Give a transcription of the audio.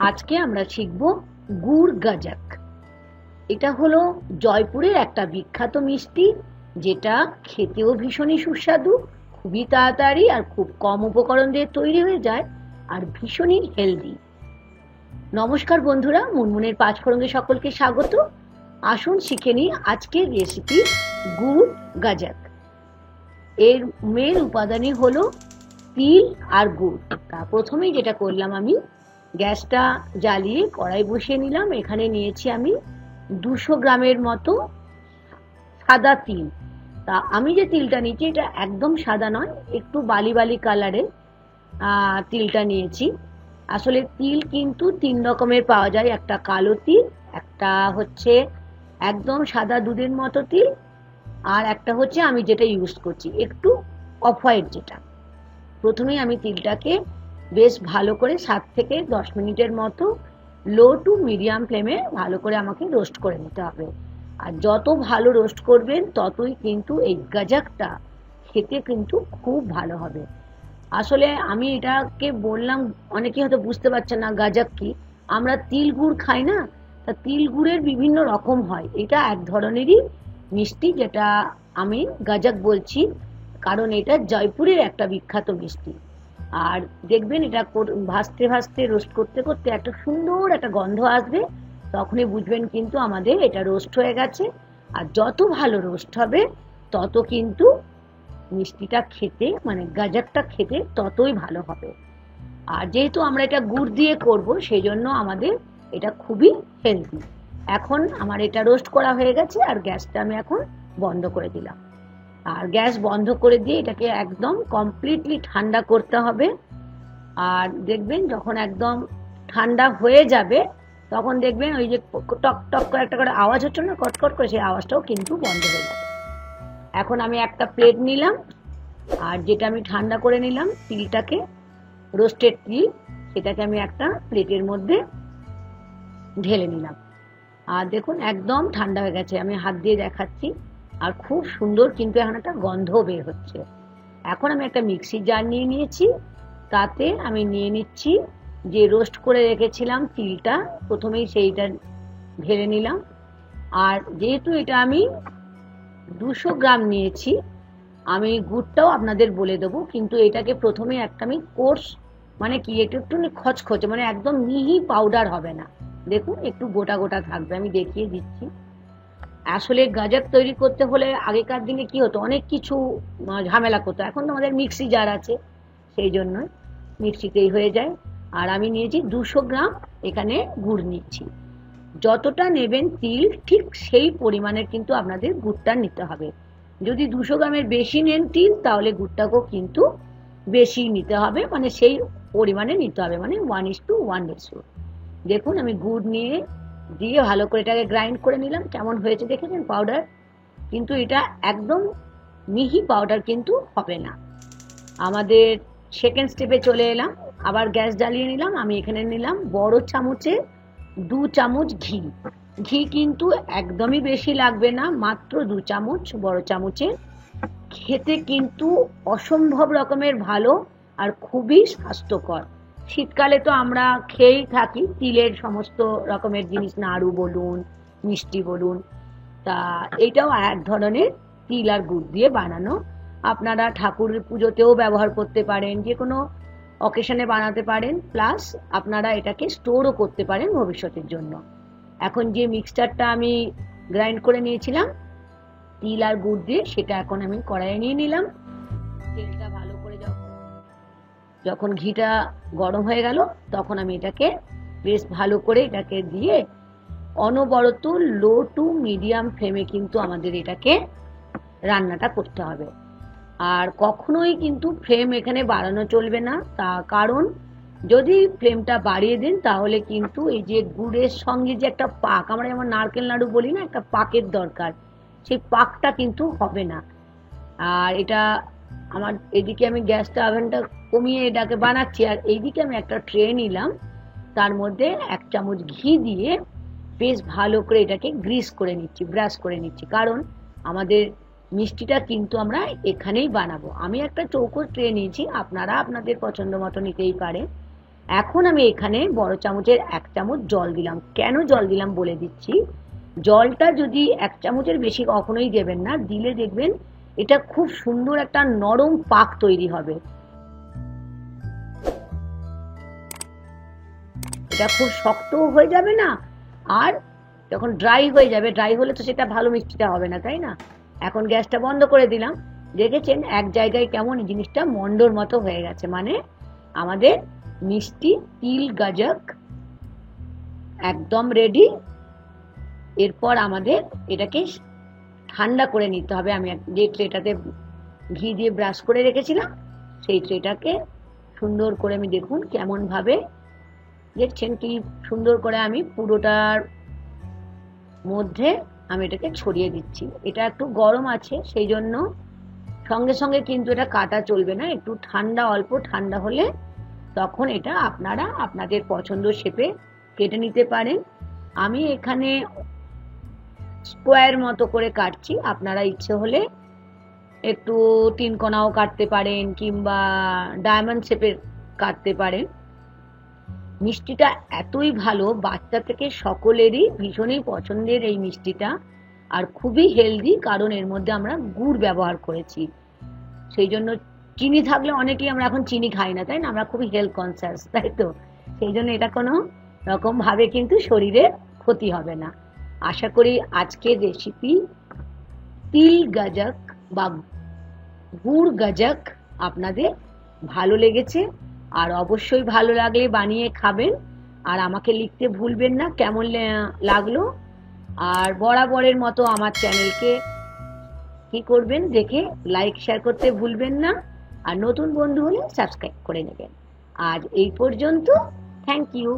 আজকে আমরা শিখব গুড় গাজক। এটা হলো জয়পুরের একটা বিখ্যাত মিষ্টি, যেটা খেতেও ভীষণই সুস্বাদু, খুবই তাড়াতাড়ি আর খুব কম উপকরণ দিয়ে তৈরি হয়ে যায়, আর ভীষণই হেলদি। নমস্কার বন্ধুরা, মুনমুনের পাঁচফোড়নে সকলকে স্বাগত। আসুন শিখে নিই আজকের রেসিপি গুড় গাজক। এর মেন উপাদানই হলো তিল আর গুড়। প্রথমেই যেটা করলাম, আমি গ্যাসটা জ্বালিয়ে কড়াই বসিয়ে নিলাম। এখানে নিয়েছি আমি 200 গ্রামের মতো সাদা তিল। তা আমি যে তিলটা নিয়েছি এটা একদম সাদা নয়, একটু বালি বালি কালারের তিলটা নিয়েছি। আসলে তিল কিন্তু 3 রকমের পাওয়া যায়, একটা কালো তিল, একটা হচ্ছে একদম সাদা দুধের মতো তিল, আর একটা হচ্ছে আমি যেটা ইউজ করছি একটু অফ হোয়াইট যেটা। প্রথমেই আমি তিলটাকে বেশ ভালো করে 7 থেকে 10 মিনিটের মতো লো টু মিডিয়াম ফ্লেমে ভালো করে আমাকে রোস্ট করে নিতে হবে। আর যত ভালো রোস্ট করবেন ততই কিন্তু এই গাজকটা খেতে কিন্তু খুব ভালো হবে। আসলে আমি এটাকে বললাম, অনেকে হয়তো বুঝতে পারছেন না গাজক কি। আমরা তিল গুড় খাই না, তা তিল গুড়ের বিভিন্ন রকম হয়, এটা এক ধরনেরই মিষ্টি যেটা আমি গাজক বলছি, কারণ এটা জয়পুরের একটা বিখ্যাত মিষ্টি। আর দেখবেন এটা ভাজতে ভাজতে রোস্ট করতে করতে একটা সুন্দর একটা গন্ধ আসবে, তখনই বুঝবেন কিন্তু আমাদের এটা রোস্ট হয়ে গেছে। আর যত ভালো রোস্ট হবে তত কিন্তু মিষ্টিটা খেতে, মানে গাজকটা খেতে ততই ভালো হবে। আর যেহেতু আমরা এটা গুড় দিয়ে করব, সেই জন্য আমাদের এটা খুবই হেলদি। এখন আমার এটা রোস্ট করা হয়ে গেছে, আর গ্যাসটা আমি এখন বন্ধ করে দিলাম। আর গ্যাস বন্ধ করে দিয়ে এটাকে একদম কমপ্লিটলি ঠান্ডা করতে হবে। আর দেখবেন যখন একদম ঠান্ডা হয়ে যাবে তখন দেখবেন ওই যে টক টক করে একটা করে আওয়াজ হচ্ছে না, কটকট করে, সেই আওয়াজটাও কিন্তু বন্ধ হয়ে যাবে। এখন আমি একটা প্লেট নিলাম, আর যেটা আমি ঠান্ডা করে নিলাম তিলটাকে, রোস্টেড তিল, সেটাকে আমি একটা প্লেটের মধ্যে ঢেলে নিলাম। আর দেখুন একদম ঠান্ডা হয়ে গেছে, আমি হাত দিয়ে দেখাচ্ছি, আর খুব সুন্দর কিন্তু এখন একটা গন্ধ বের হচ্ছে। এখন আমি একটা মিক্সি জার নিয়ে নিয়েছি, তাতে আমি নিয়ে নিচ্ছি যে রোস্ট করে রেখেছিলাম তিলটা, প্রথমেই সেইটা ঢেলে নিলাম। আর যেহেতু এটা আমি 200 গ্রাম নিয়েছি, আমি গুড়টাও আপনাদের বলে দেবো, কিন্তু এটাকে প্রথমে একটা আমি কোর্স, মানে কি একটু একটু খচখচে, মানে একদম মিহি পাউডার হবে না, দেখুন একটু গোটা গোটা থাকবে, আমি দেখিয়ে দিচ্ছি। আসলে গাজক তৈরি করতে হলে আগেকার দিনে কি হতো, অনেক কিছু ঝামেলা করতো, এখন তো আমাদের মিক্সি জার আছে, সেই জন্য মিক্সিতেই হয়ে যায়। আর আমি নিয়েছি 200 গ্রাম এখানে গুড় নিচ্ছি। যতটা নেবেন তিল, ঠিক সেই পরিমাণের কিন্তু আপনাদের গুড়টা নিতে হবে। যদি 200 গ্রামের বেশি নেন তিল, তাহলে গুড়টাকেও কিন্তু বেশি নিতে হবে, মানে সেই পরিমাণে নিতে হবে, মানে 1:1 রেশিও। দেখুন আমি গুড় নিয়ে দিয়ে ভালো করে এটাকে গ্রাইন্ড করে নিলাম। কেমন হয়েছে দেখেছেন পাউডার? কিন্তু এটা একদম মিহি পাউডার কিন্তু হবে না। আমাদের সেকেন্ড স্টেপে চলে এলাম, আবার গ্যাস জ্বালিয়ে নিলাম। আমি এখানে নিলাম বড় চামচে 2 চামচ ঘি। ঘি কিন্তু একদমই বেশি লাগবে না, মাত্র 2 চামচ বড় চামচে। খেতে কিন্তু অসম্ভব রকমের ভালো আর খুবই স্বাস্থ্যকর। শীতকালে তো আমরা খেয়েই থাকি তিলের সমস্ত রকমের জিনিস, নাড়ু বলুন, মিষ্টি বলুন। তা এইটাও এক ধরনের তিল আর গুড় দিয়ে বানানো। আপনারা ঠাকুরের পুজোতেও ব্যবহার করতে পারেন, যে কোনো অকেশনে বানাতে পারেন, প্লাস আপনারা এটাকে স্টোরও করতে পারেন ভবিষ্যতের জন্য। এখন যে মিক্সচারটা আমি গ্রাইন্ড করে নিয়েছিলাম তিল আর গুড় দিয়ে, সেটা এখন আমি কড়াইয়ে নিয়ে নিলাম। তেলটা ভালো করে যখন ঘিটা গরম হয়ে গেল, তখন আমি এটাকে বেশ ভালো করে এটাকে দিয়ে অনবরত লো টু মিডিয়াম ফ্লেমে কিন্তু আমাদের এটাকে রান্নাটা করতে হবে। আর কখনোই কিন্তু ফ্লেম এখানে বাড়ানো চলবে না, তা কারণ যদি ফ্লেমটা বাড়িয়ে দেন তাহলে কিন্তু এই যে গুড়ের সঙ্গে যে একটা পাক, আমরা যেমন নারকেল নাড়ু বলি না, একটা পাকের দরকার, সেই পাকটা কিন্তু হবে না। আর এটা আমার এদিকে আমি গ্যাসটা ওভেনটা কমিয়ে এটাকে বানাচ্ছি, আর এইদিকে আমি একটা ট্রে নিলাম, তার মধ্যে 1 চামচ ঘি দিয়ে বেশ ভালো করে এটাকে গ্রিস করে নিচ্ছি, ব্রাশ করে নিচ্ছি, কারণ আমাদের মিষ্টিটা কিন্তু আমরা এখানেই বানাবো। আমি একটা চৌকো ট্রে নিয়েছি, আপনারা আপনাদের পছন্দ মতো নিতেই পারেন। এখন আমি এখানে বড় চামচের 1 চামচ জল দিলাম। কেন জল দিলাম বলে দিচ্ছি। জলটা যদি 1 চামচের বেশি কখনোই দেবেন না, দিলে দেখবেন এটা খুব সুন্দর একটা নরম পাক তৈরি হবে। এটা খুব শক্তও হয়ে যাবে না, আর যখন ড্রাই হয়ে যাবে, ড্রাই হলে তো সেটা ভালো মিষ্টিটা হবে না, তাই না? এখন গ্যাসটা বন্ধ করে দিলাম। দেখেছেন এক জায়গায় কেমন জিনিসটা মন্ডর মতো হয়ে গেছে, মানে আমাদের মিষ্টি তিল গাজক একদম রেডি। এরপর আমাদের এটাকে ঠান্ডা করে নিতে হবে। আমি যে ট্রেটাতে ঘি দিয়ে ব্রাশ করে রেখেছিলাম, সেই ট্রেটাকে সুন্দর করে আমি দেখুন কেমন ভাবে দেখছেন কি সুন্দর করে আমি পুরোটার মধ্যে আমি এটাকে ছড়িয়ে দিচ্ছি। এটা একটু গরম আছে, সেই জন্য সঙ্গে সঙ্গে কিন্তু এটা কাটা চলবে না, একটু ঠান্ডা, অল্প ঠান্ডা হলে তখন এটা আপনারা আপনাদের পছন্দ শেপে কেটে নিতে পারেন। আমি এখানে স্কোয়ার মতো করে কাটছি, আপনারা ইচ্ছে হলে একটু 3 কোণাও কাটতে পারেন কিংবা ডায়মন্ড শেপের কাটতে পারেন। মিষ্টিটা এতই ভালো, বাচ্চা থেকে সকলেরই ভীষণই পছন্দের এই মিষ্টিটা, আর খুবই হেলদি, কারণ এর মধ্যে আমরা গুড় ব্যবহার করেছি। সেই জন্য চিনি থাকলে অনেকেই আমরা এখন চিনি খাই না, তাই না? আমরা খুবই হেলথ কনসিয়াস, তাই তো? সেই জন্য এটা কোনো রকম ভাবে কিন্তু শরীরের ক্ষতি হবে না। আশা করি আজকের রেসিপি তিল গাজক বা গুড় গাজক আপনাদের ভালো লেগেছে, আর অবশ্যই ভালো লাগলে বানিয়ে খাবেন, আর আমাকে লিখতে ভুলবেন না কেমন লাগলো। আর বরাবরের মতো আমার চ্যানেলকে কি করবেন, দেখে লাইক শেয়ার করতে ভুলবেন না, আর নতুন বন্ধু হলে সাবস্ক্রাইব করে নেবেন। আজ এই পর্যন্ত, থ্যাংক ইউ।